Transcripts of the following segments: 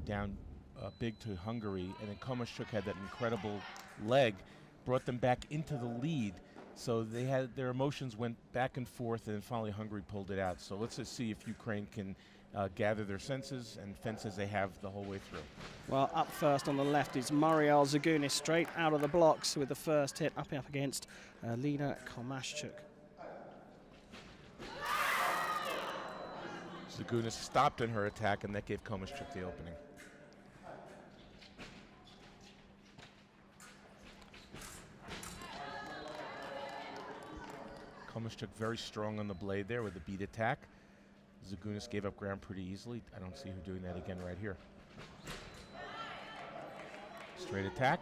down big to Hungary, and then Komaschuk had that incredible leg, brought them back into the lead. So they had their emotions went back and forth, and then finally Hungary pulled it out. So let's just see if Ukraine can gather their senses and fence as they have the whole way through. Well, up first on the left is Mariel Zagunis, straight out of the blocks with the first hit, up against Lena Komaschuk. Zagunis stopped in her attack, and that gave Komaschuk the opening. Komaschuk very strong on the blade there with a beat attack. Zagunis gave up ground pretty easily. I don't see her doing that again right here. Straight attack.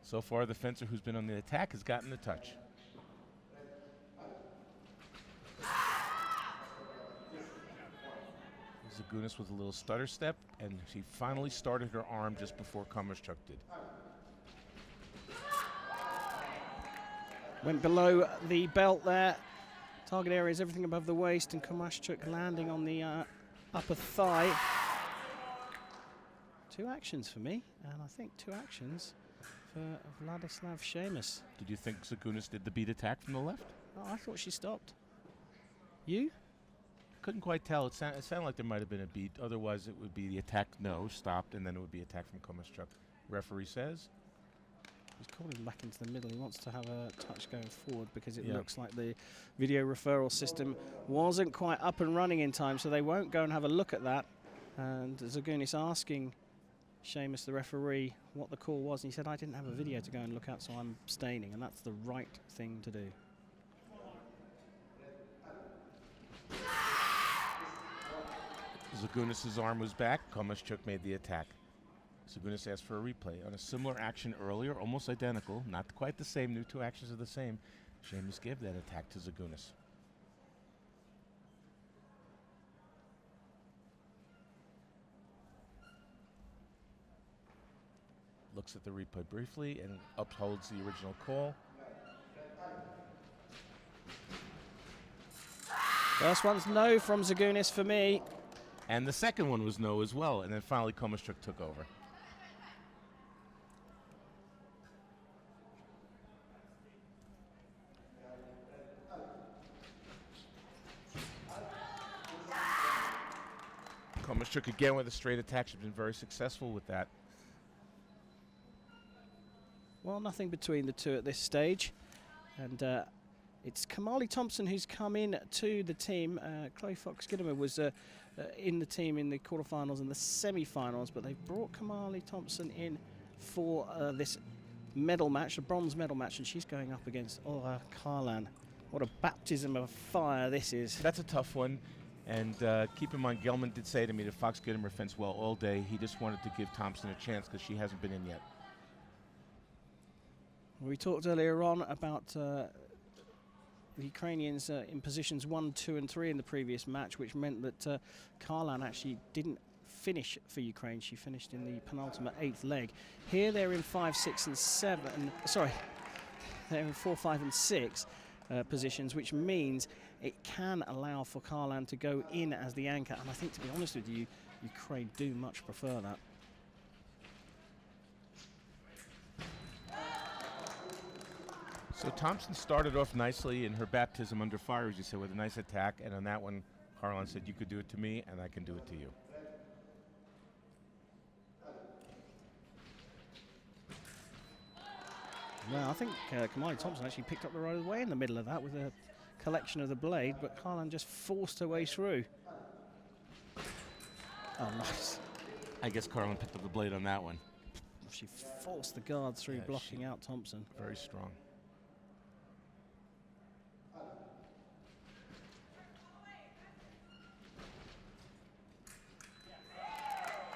So far, the fencer who's been on the attack has gotten the touch. Zagunis with a little stutter step, and she finally started her arm just before Komaschuk did. Went below the belt there. Target area is everything above the waist, and Komaschuk landing on the upper thigh. 2 actions for me, and I think 2 actions for Vladislav Sheamus. Did you think Zagunis did the beat attack from the left? Oh, I thought she stopped. You? Couldn't quite tell. It sounded like there might have been a beat. Otherwise, it would be the attack, no, stopped, and then it would be attack from Komaschuk. Referee says. He's calling him back into the middle. He wants to have a touch going forward because it looks like the video referral system wasn't quite up and running in time, so they won't go and have a look at that. And Zagunis asking Sheamus, the referee, what the call was, and he said, I didn't have a video to go and look at, so I'm abstaining, and that's the right thing to do. Zagunis' arm was back. Komaschuk made the attack. Zagunis asked for a replay. On a similar action earlier, almost identical, not quite the same, new 2 actions are the same. Sheamus gave that attack to Zagunis. Looks at the replay briefly and upholds the original call. First one's no from Zagunis for me. And the second one was no as well, and then finally Komaschuk took over. Komaschuk again with a straight attack. She's been very successful with that. Well, nothing between the two at this stage. And it's Kamali Thompson who's come in to the team. Chloe Fox-Gittimer was in the team in the quarterfinals and the semi-finals, but they've brought Kamali Thompson in for this medal match, a bronze medal match, and she's going up against Aura Karlan. What a baptism of fire this is. That's a tough one. And keep in mind, Gelman did say to me that Fox-Gittimer fenced well all day. He just wanted to give Thompson a chance because she hasn't been in yet. We talked earlier on about the Ukrainians in positions 1, 2, and 3 in the previous match, which meant that Karlan actually didn't finish for Ukraine. She finished in the penultimate 8th leg. Here they're in 5, 6, and 7. Sorry, they're in 4, 5, and 6 positions, which means it can allow for Karlan to go in as the anchor. And I think, to be honest with you, Ukraine do much prefer that. So Thompson started off nicely in her baptism under fire, as you said, with a nice attack. And on that one, Karlan said, you could do it to me, and I can do it to you. Well, I think Kamali Thompson actually picked up the right way in the middle of that with a collection of the blade, but Karlan just forced her way through. Oh, nice. I guess Karlan picked up the blade on that one. She forced the guard through, blocking out Thompson. Very strong.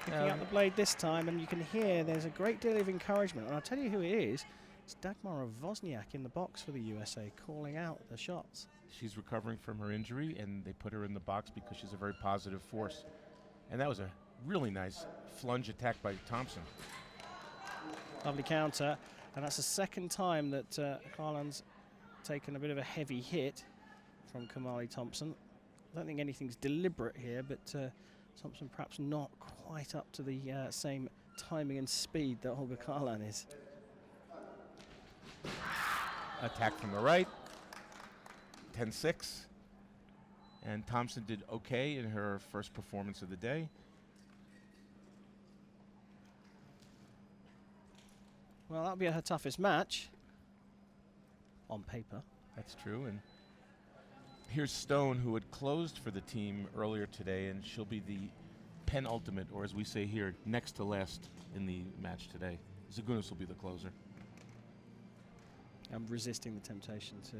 Picking up the blade this time, and you can hear there's a great deal of encouragement. And I'll tell you who it is. It's Dagmara Wozniak in the box for the USA, calling out the shots. She's recovering from her injury, and they put her in the box because she's a very positive force. And that was a really nice flunge attack by Thompson. Lovely counter, and that's the second time that Karlan's taken a bit of a heavy hit from Kamali Thompson. I don't think anything's deliberate here, but Thompson perhaps not quite up to the same timing and speed that Olga Karlan is. Attack from the right. 10-6. And Thompson did okay in her first performance of the day. Well, that'll be her toughest match on paper. That's true. And here's Stone, who had closed for the team earlier today, and she'll be the penultimate, or as we say here, next to last in the match today. Zagunis will be the closer. I'm resisting the temptation to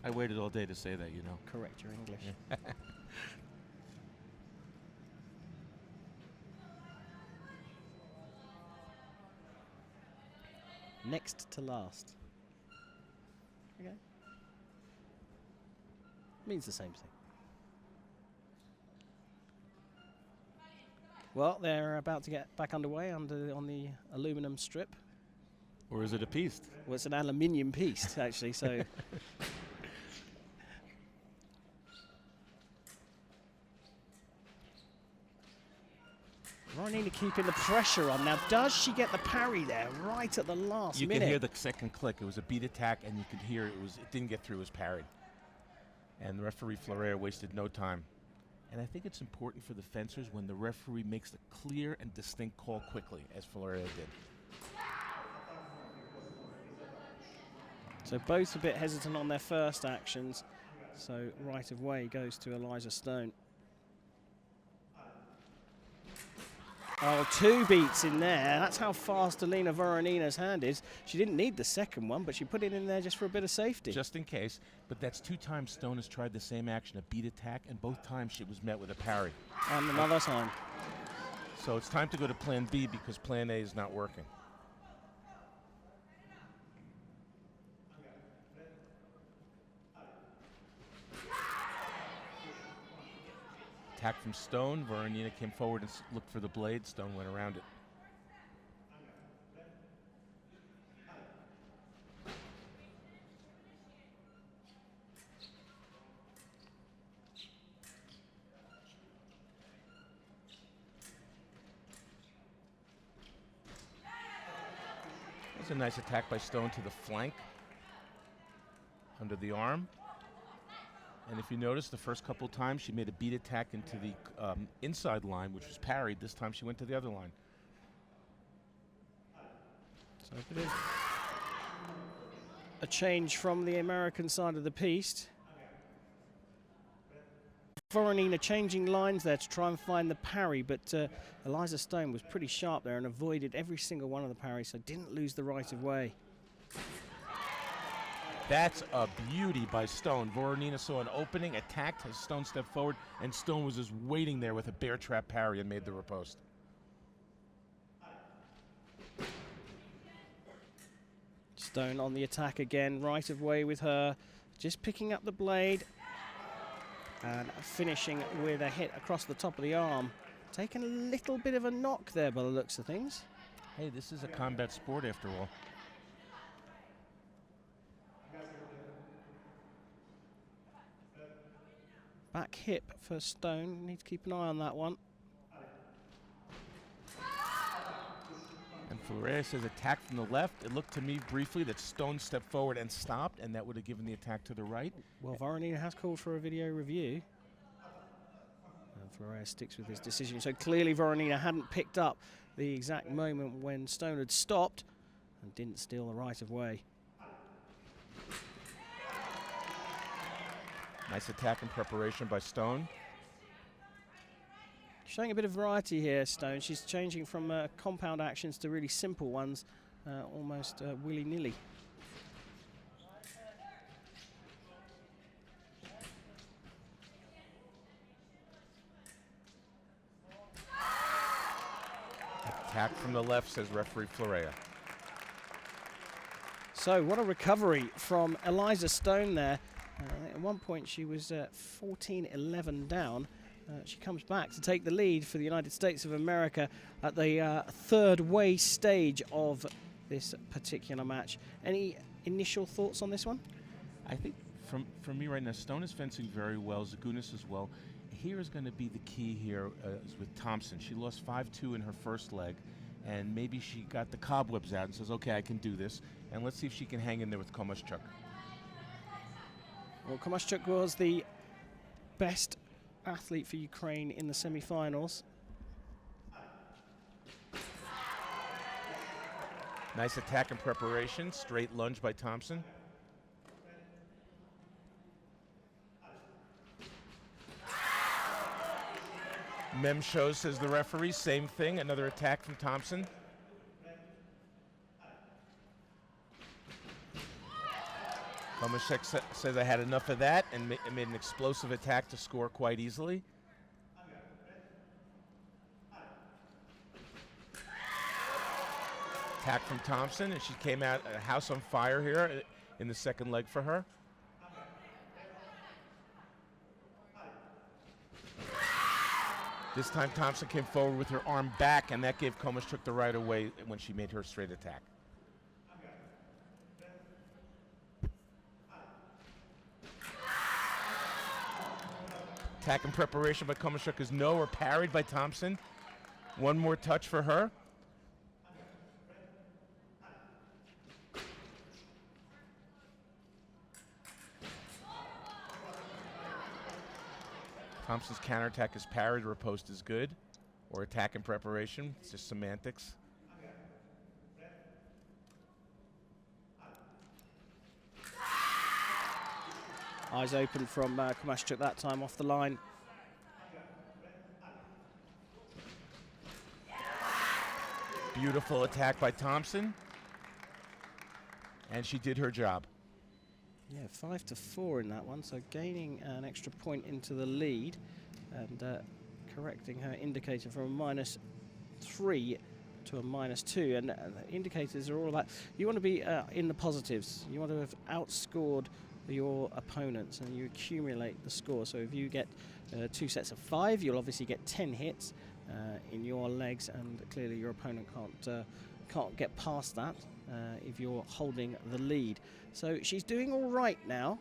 I waited all day to say that, you know. correct your English. Yeah. Next to last. Okay. Means the same thing. Well, they're about to get back underway on the aluminum strip. Or is it a piece? Well, it's an aluminium piece, actually, so... Voronina keeping the pressure on. Now, does she get the parry there right at the last minute? You could hear the second click. It was a beat attack, and you could hear it didn't get through. It was parried. And the referee Florea wasted no time. And I think it's important for the fencers when the referee makes the clear and distinct call quickly, as Florea did. So both a bit hesitant on their first actions. So right of way goes to Eliza Stone. Oh, 2 beats in there. That's how fast Elena Voronina's hand is. She didn't need the second one, but she put it in there just for a bit of safety. Just in case. But that's 2 times Stone has tried the same action, a beat attack, and both times she was met with a parry. And another time. So it's time to go to plan B because plan A is not working. Attack from Stone. Voronina came forward and looked for the blade. Stone went around it. That's a nice attack by Stone to the flank, under the arm. And if you notice, the first couple of times she made a beat attack into the inside line, which was parried. This time she went to the other line. So a change from the American side of the piece. Voronina changing lines there to try and find the parry, but Eliza Stone was pretty sharp there and avoided every single one of the parries, so didn't lose the right of way. That's a beauty by Stone. Voronina saw an opening, attacked, as Stone stepped forward, and Stone was just waiting there with a bear trap parry and made the riposte. Stone on the attack again, right of way with her, just picking up the blade and finishing with a hit across the top of the arm. Taking a little bit of a knock there by the looks of things. Hey, this is a combat sport after all. Back hip for Stone, need to keep an eye on that one. And Florea says attack from the left. It looked to me briefly that Stone stepped forward and stopped, and that would have given the attack to the right. Well, Voronina has called for a video review. And Florea sticks with his decision. So clearly Voronina hadn't picked up the exact moment when Stone had stopped and didn't steal the right of way. Nice attack in preparation by Stone. Showing a bit of variety here, Stone. She's changing from compound actions to really simple ones, almost willy-nilly. Attack from the left, says referee Florea. So what a recovery from Eliza Stone there. At one point she was 14-11 down. She comes back to take the lead for the United States of America at the third way stage of this particular match. Any initial thoughts on this one? I think from me right now, Stone is fencing very well, Zagunis as well. Here is going to be the key here is with Thompson. She lost 5-2 in her first leg, and maybe she got the cobwebs out and says, okay, I can do this. And let's see if she can hang in there with Komaschuk. Well, Komaschuk was the best athlete for Ukraine in the semi-finals. Nice attack and preparation. Straight lunge by Thompson. Mem shows, says the referee, same thing. Another attack from Thompson. Komaschuk says I had enough of that and made an explosive attack to score quite easily. Attack from Thompson, and she came out a house on fire here in the second leg for her. This time Thompson came forward with her arm back, and that gave Komaschuk the right of way when she made her straight attack. Attack and preparation by Komaschuk is no, or parried by Thompson. One more touch for her. Thompson's counterattack is parried, riposte is good. Or attack and preparation, it's just semantics. Eyes open from Komaschuk that time off the line. Beautiful attack by Thompson. And she did her job. Yeah, 5-4 in that one, so gaining an extra point into the lead and correcting her indicator from a -3 to a -2. And the indicators are all about, you want to be in the positives. You want to have outscored your opponents and you accumulate the score. So if you get 2 sets of 5, you'll obviously get 10 hits in your legs, and clearly your opponent can't get past that if you're holding the lead. So she's doing all right now.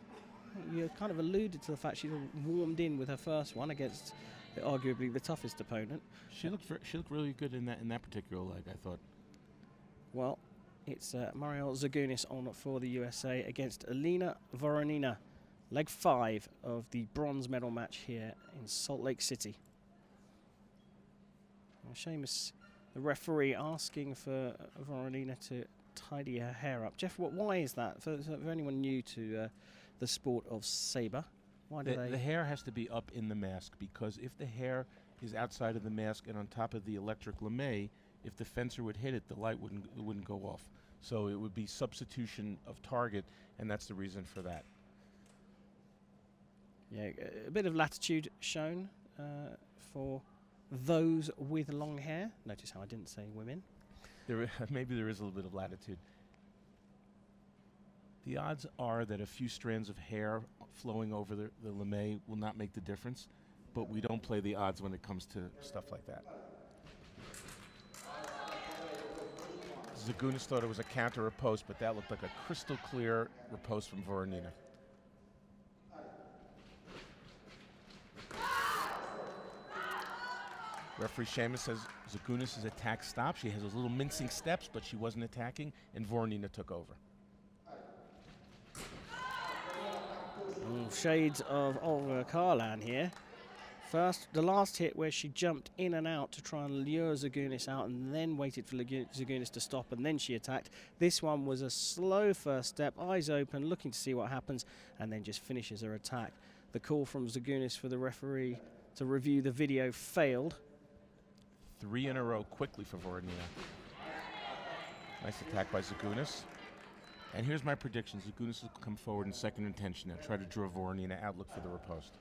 You kind of alluded to the fact she's warmed in with her first one against arguably the toughest opponent. She looked really good in that particular leg, I thought. Well, it's Mariel Zagunis on for the USA against Elena Voronina. Leg 5 of the bronze medal match here in Salt Lake City. Well, Seamus, the referee, asking for Voronina to tidy her hair up. Jeff, why is that? For anyone new to the sport of saber, why do they? The hair has to be up in the mask, because if the hair is outside of the mask and on top of the electric lame, if the fencer would hit it, the light wouldn't go off. So it would be substitution of target, and that's the reason for that. Yeah, a bit of latitude shown for those with long hair. Notice how I didn't say women. Maybe there is a little bit of latitude. The odds are that a few strands of hair flowing over the lame will not make the difference, but we don't play the odds when it comes to stuff like that. Zagunis thought it was a counter riposte, but that looked like a crystal clear riposte from Voronina. Referee Seamus says Zagunis' attack stopped. She has those little mincing steps, but she wasn't attacking, and Voronina took over. Shades of Olga Karlan here. First, the last hit where she jumped in and out to try and lure Zagunis out and then waited for Zagunis to stop, and then she attacked. This one was a slow first step, eyes open, looking to see what happens, and then just finishes her attack. The call from Zagunis for the referee to review the video failed. 3 in a row quickly for Voronina. Nice attack by Zagunis. And here's my prediction. Zagunis will come forward in second intention and try to draw Voronina out, look for the riposte.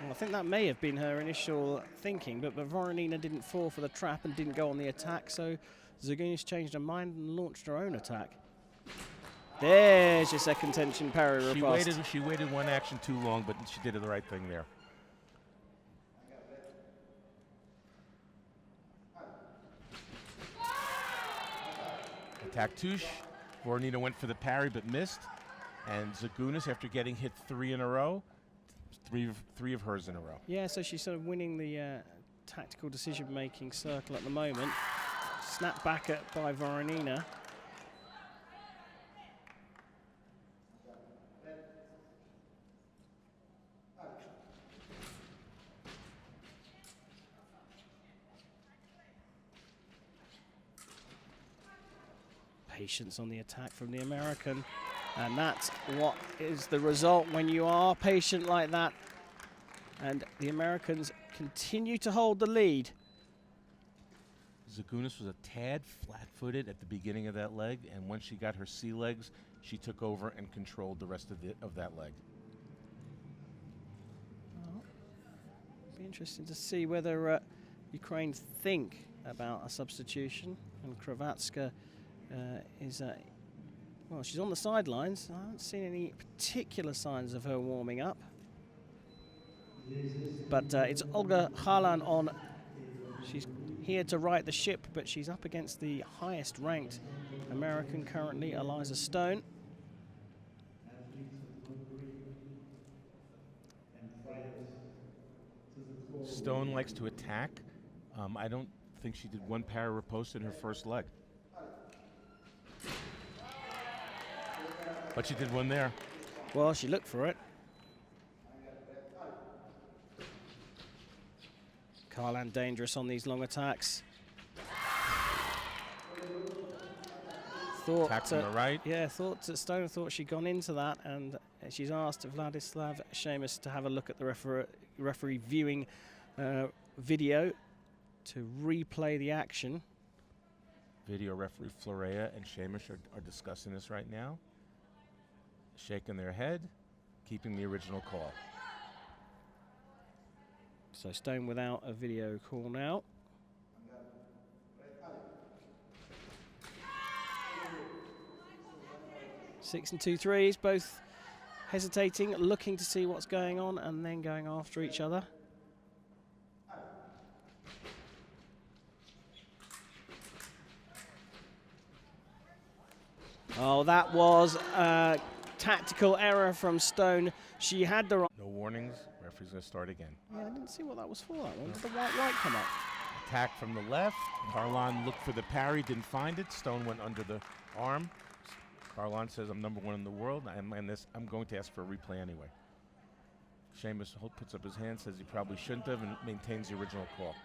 Well, I think that may have been her initial thinking, but Voronina didn't fall for the trap and didn't go on the attack, so Zagunis changed her mind and launched her own attack. There's your second tension parry riposte. She waited one action too long, but she did the right thing there. Attack touche. Voronina went for the parry but missed. And Zagunis, after getting hit 3 in a row, three of hers in a row. Yeah, so she's sort of winning the tactical decision-making circle at the moment. Snapped back at by Voronina. Patience on the attack from the American. And that's what is the result when you are patient like that. And the Americans continue to hold the lead. Zagunis was a tad flat-footed at the beginning of that leg, and once she got her sea legs, she took over and controlled the rest of that leg. Well, it'll be interesting to see whether Ukraine think about a substitution. And Kravatska is, well, she's on the sidelines. I haven't seen any particular signs of her warming up. But it's Olga Harlan on. She's here to right the ship, but she's up against the highest ranked American currently, Eliza Stone. Stone likes to attack. I don't think she did one para riposte in her first leg. But she did one there. Well, she looked for it. Karlan dangerous on these long attacks. Attack from the right. Yeah, Stone thought she'd gone into that, and she's asked Vladislav Seamus to have a look at the referee viewing video to replay the action. Video referee Florea and Seamus are discussing this right now. Shaking their head, keeping the original call. So Stone without a video call now. Six and 2 threes, both hesitating, looking to see what's going on, and then going after each other. Oh, that was a tactical error from Stone. She had the... No warnings. Referee's going to start again. Yeah, I didn't see what that was for. That one. Did the white come up? Attack from the left. Karlan looked for the parry, didn't find it. Stone went under the arm. Karlan says, I'm #1 in the world, and I'm going to ask for a replay anyway. Seamus puts up his hand, says he probably shouldn't have, and maintains the original call.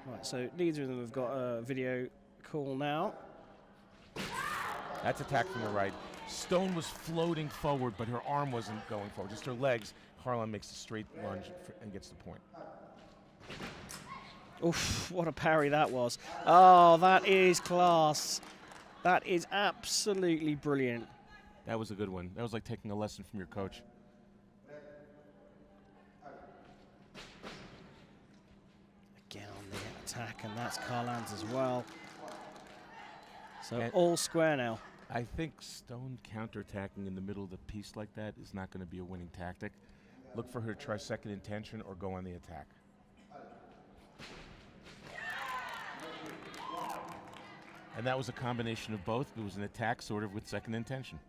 Right, so neither of them have got a video call now. That's attack from the right. Stone was floating forward, but her arm wasn't going forward, just her legs. Karlan makes a straight lunge and gets the point. Oof, what a parry that was. Oh, that is class. That is absolutely brilliant. That was a good one. That was like taking a lesson from your coach. Again on the attack, and that's Karlan's as well. So And all square now. I think Stone counterattacking in the middle of the piece like that is not going to be a winning tactic. Look for her to try second intention or go on the attack. And that was a combination of both. It was an attack sort of with second intention.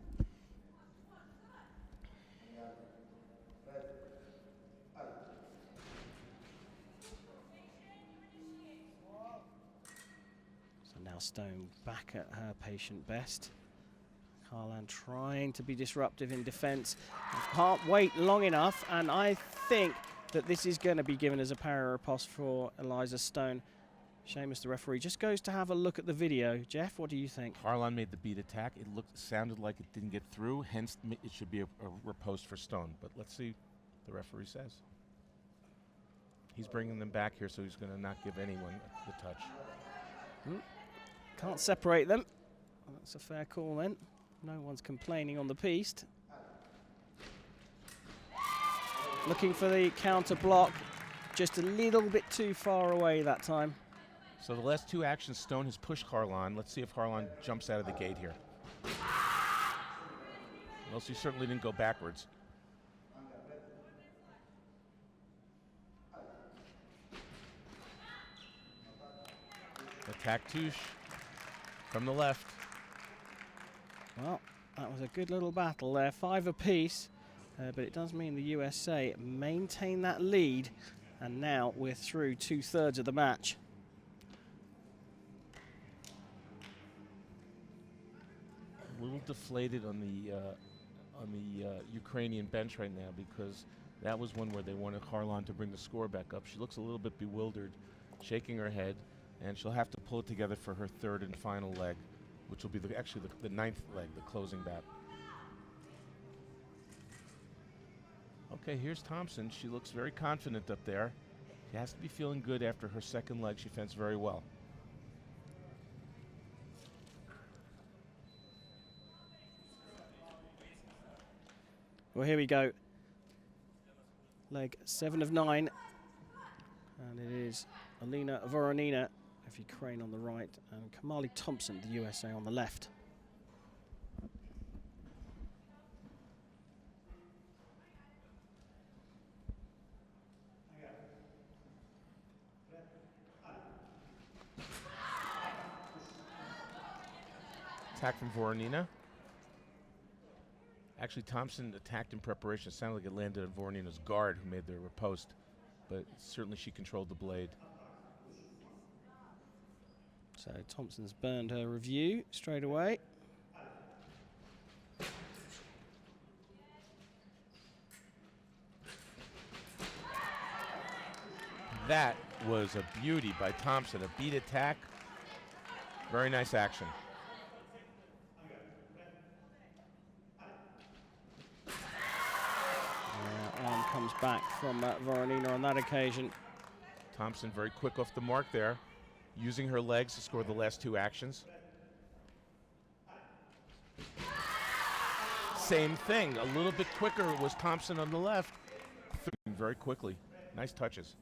So now Stone back at her patient best. Karlan trying to be disruptive in defense. Can't wait long enough, and I think that this is going to be given as a para riposte for Eliza Stone. Seamus, the referee, just goes to have a look at the video. Jeff, what do you think? Karlan made the beat attack. It sounded like it didn't get through, hence it should be a riposte for Stone. But let's see what the referee says. He's bringing them back here, so he's going to not give anyone the touch. Can't separate them. That's a fair call then. No one's complaining on the piste. Looking for the counter block. Just a little bit too far away that time. So the last two actions, Stone has pushed Karlan. Let's see if Karlan jumps out of the gate here. Well, she certainly didn't go backwards. Attack touche from the left. Well, That was a good little battle there, 5 apiece, but it does mean the USA maintain that lead, and now we're through 2/3 of the match. A little deflated on the Ukrainian bench right now, because that was one where they wanted Harlan to bring the score back up. She looks a little bit bewildered, shaking her head, and she'll have to pull it together for her third and final leg, which will be actually the ninth leg, the closing bat. Okay, here's Thompson. She looks very confident up there. She has to be feeling good after her second leg. She fenced very well. Well, here we go. Leg 7 of 9. And it is Elena Voronina of Ukraine on the right and Kamali Thompson, the USA, on the left. Attack from Voronina. Actually, Thompson attacked in preparation. It sounded like it landed on Voronina's guard, who made the riposte, but certainly she controlled the blade. So Thompson's burned her review straight away. That was a beauty by Thompson, a beat attack. Very nice action. Arm comes back from Voronina on that occasion. Thompson very quick off the mark there, using her legs to score the last 2 actions. Same thing, a little bit quicker was Thompson on the left. Very quickly, nice touches.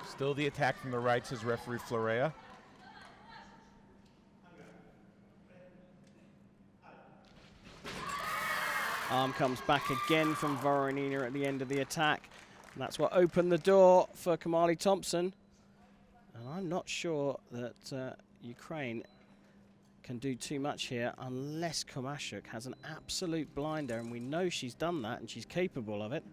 Still the attack from the right, says referee Florea. Arm comes back again from Voronina at the end of the attack. And that's what opened the door for Kamali Thompson. And I'm not sure that Ukraine can do too much here unless Komashuk has an absolute blinder, and we know she's done that and she's capable of it.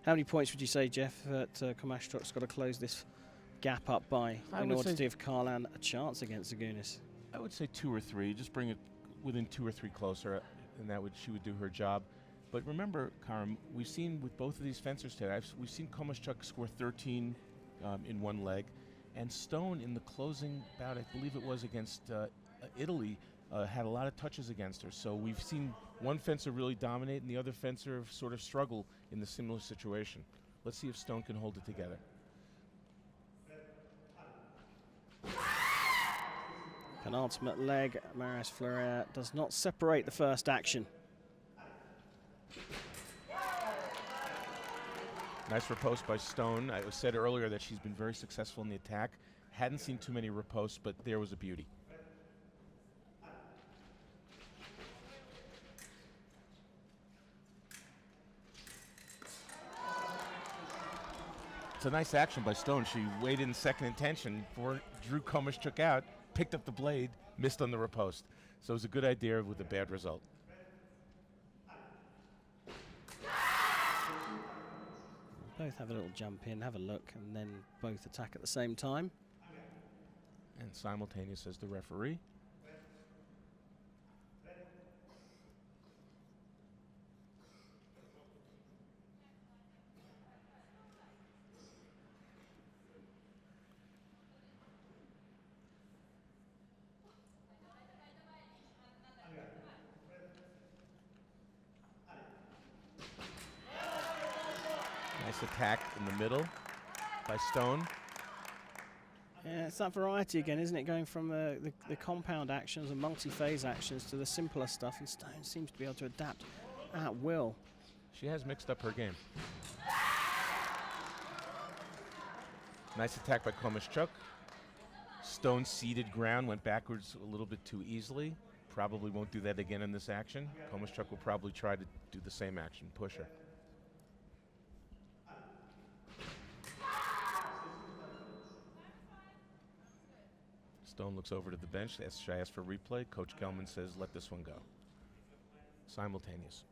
How many points would you say, Jeff, that Komashuk's got to close this gap up by in order to give Karlan a chance against Zagunis? I would say 2 or 3. Just bring it within 2 or 3 closer, and she would do her job. But remember, Karim, we've seen with both of these fencers today, we've seen Komashuk score 13 in one leg, and Stone in the closing bout, I believe it was against Italy, had a lot of touches against her. So we've seen one fencer really dominate and the other fencer sort of struggle in the similar situation. Let's see if Stone can hold it together. Penultimate leg, Marius Florea does not separate the first action. Nice riposte by Stone. I said earlier that she's been very successful in the attack. Hadn't seen too many ripostes, but there was a beauty. It's a nice action by Stone. She waited in second intention, drew Komashuk out, picked up the blade, missed on the riposte. So it was a good idea with a bad result. Both have a little jump in, have a look, and then both attack at the same time. And simultaneous as the referee. Attack in the middle by Stone. Yeah, it's that variety again, isn't it? Going from the compound actions and multi-phase actions to the simpler stuff, and Stone seems to be able to adapt at will. She has mixed up her game. Nice attack by Komashuk. Stone ceded ground, went backwards a little bit too easily. Probably won't do that again in this action. Komashuk will probably try to do the same action, push her. Stone looks over to the bench. Should I ask for replay? Coach Gelman says, let this one go. Simultaneous.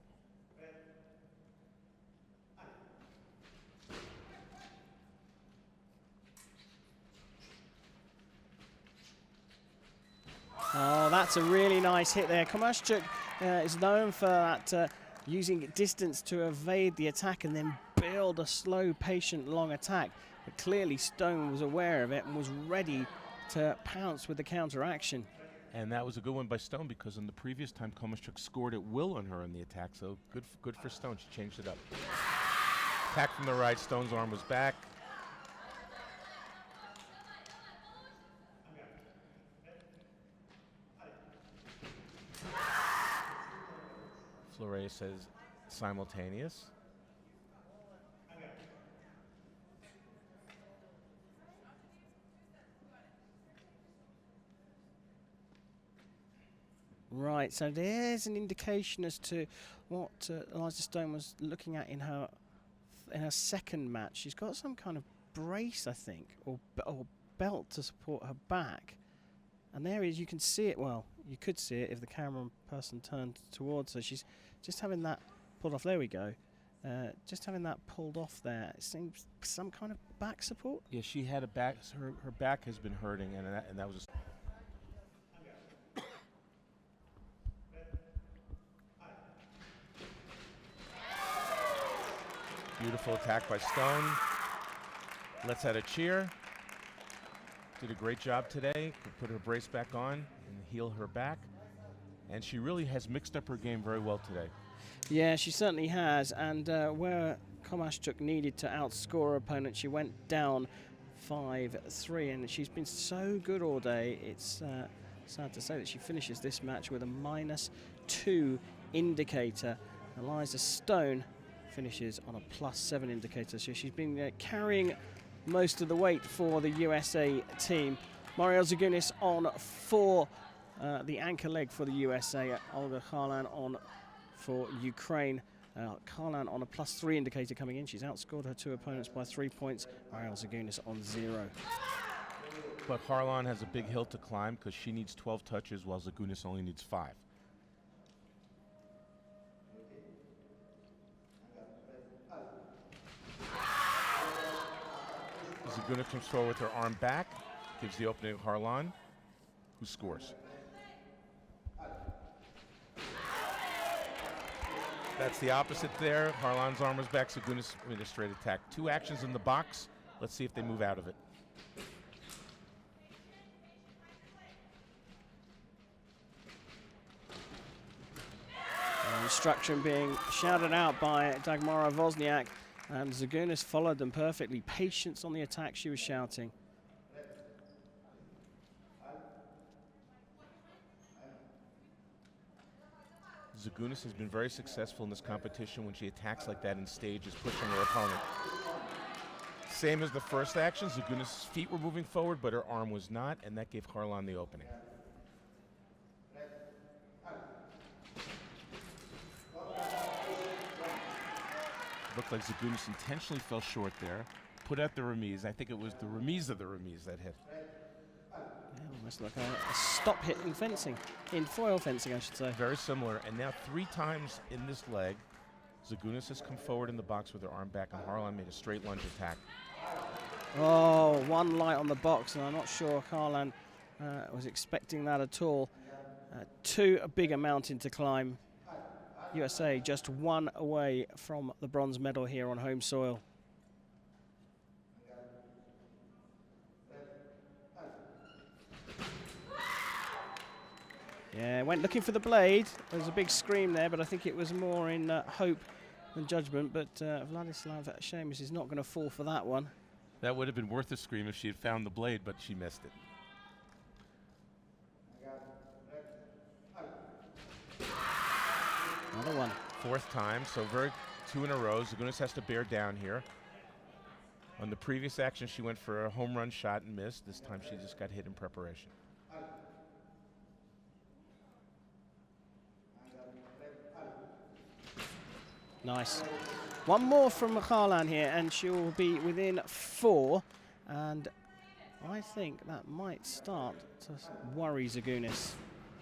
Oh, that's a really nice hit there. Khomashchuk is known for that, using distance to evade the attack and then build a slow, patient, long attack. But clearly Stone was aware of it and was ready to pounce with the counteraction. And that was a good one by Stone, because in the previous time, Khomashchuk scored at will on her in the attack. So good for Stone. She changed it up. Attack from the right. Stone's arm was back. Fleuret says simultaneous. Right, so there's an indication as to what Eliza Stone was looking at in her second match. She's got some kind of brace, I think, or belt to support her back. And there is, you can see it, well, you could see it if the camera person turned towards her. She's just having that pulled off. There we go. Just having that pulled off there. It seems some kind of back support. Yeah, she had a back, her back has been hurting, and that was beautiful attack by Stone. Let's add a cheer. Did a great job today. Put her brace back on and heal her back. And she really has mixed up her game very well today. Yeah, she certainly has. And where Khomashchuk needed to outscore her opponent, she went down 5-3. And she's been so good all day. It's sad to say that she finishes this match with a -2 indicator. Eliza Stone finishes on a +7 indicator. So she's been carrying most of the weight for the USA team. Mariel Zagunis on for the anchor leg for the USA. Olga Kharlan on for Ukraine. Kharlan on a +3 indicator coming in. She's outscored her 2 opponents by 3 points. Mariel Zagunis on 0. But Kharlan has a big hill to climb because she needs 12 touches while Zagunis only needs 5. Zagunis comes forward with her arm back, gives the opening to Kharlan, who scores. That's the opposite there. Kharlan's arm was back, Zagunis made a straight attack. 2 actions in the box. Let's see if they move out of it. Instruction being shouted out by Dagmara Wozniak, and Zagunis followed them perfectly. Patience on the attack, she was shouting. Zagunis has been very successful in this competition when she attacks like that in stages, pushing her opponent. Same as the first action, Zagunis' feet were moving forward, but her arm was not, and that gave Kharlan the opening. Looked like Zagunis intentionally fell short there, put out the remise. I think it was the remise of the remise that hit. Yeah, almost like a stop hit in fencing, in foil fencing, I should say. Very similar, and now 3 times in this leg, Zagunis has come forward in the box with her arm back, and Kharlan made a straight lunge attack. Oh, 1 light on the box, and I'm not sure Kharlan was expecting that at all. Too big a mountain to climb. USA just 1 away from the bronze medal here on home soil. Yeah, went looking for the blade. There was a big scream there, but I think it was more in hope than judgment. But Vladislav Seamus is not going to fall for that one. That would have been worth a scream if she had found the blade, but she missed it. Another one. 4th time, so 2 in a row. Zagunis has to bear down here. On the previous action, she went for a home run shot and missed. This time she just got hit in preparation. Nice. 1 more from Kharlan here, and she will be within 4. And I think that might start to worry Zagunis.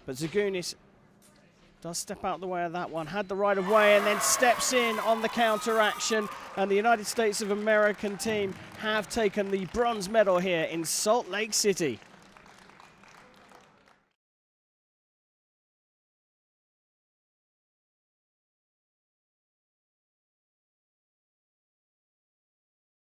But Zagunis does step out the way of that one, had the right of way, and then steps in on the counter action. And the United States of American team have taken the bronze medal here in Salt Lake City.